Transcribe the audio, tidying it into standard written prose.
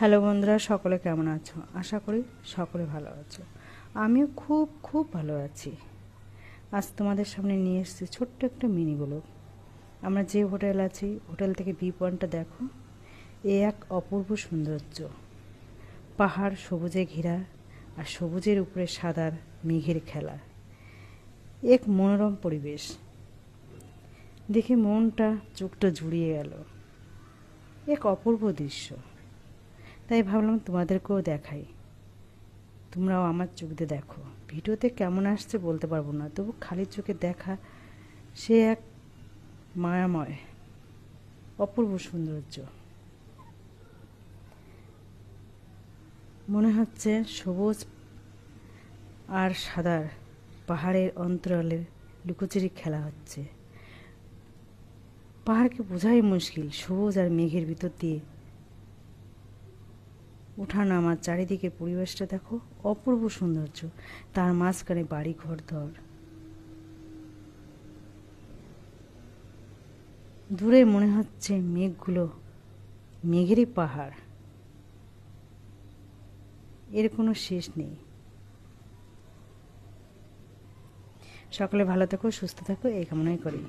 Hello বন্ধুরা, সকলে কেমন আছো? আশা করি সকলে ভালো আছো। আমিও খুব খুব ভালো আছি। আজ তোমাদের সামনে নিয়ে এসেছি ছোট্ট একটা মিনি ব্লগ। আমরা যে হোটেল আছি, হোটেল থেকে ভিউ পয়েন্টটা দেখো। এ এক অপূর্ব সৌন্দর্য। পাহাড় সবুজে ঘেরা, আর সবুজের উপরে সাদার মেঘের খেলা। এক মনোরম পরিবেশ দেখে মনটা চোখটা জুড়িয়ে গেল। এক অপূর্ব দৃশ্য। তাই ভাবলাম তোমাদেরকেও দেখাই, তোমরাও আমার চোখ দিয়ে দেখো। ভিডিওতে কেমন আসছে বলতে পারবো না, তবু খালি চোখে দেখা সে এক মায়াময় অপূর্ব সৌন্দর্য। মনে হচ্ছে সবুজ আর সাদার পাহাড়ের অন্তরালে লুকোচুরি খেলা হচ্ছে। পাহাড়কে বোঝাই মুশকিল, সবুজ আর মেঘের ভিতর দিয়ে ওঠা নামার চারিদিকে পরিবেশটা দেখো, অপূর্ব সৌন্দর্য। তার মাঝখানে বাড়ি ঘর দর, দূরে মনে হচ্ছে মেঘগুলো মেঘেরই পাহাড়, এর কোনো শেষ নেই। সকলে ভালো থাকো, সুস্থ থাকো, এই কামনাই করি।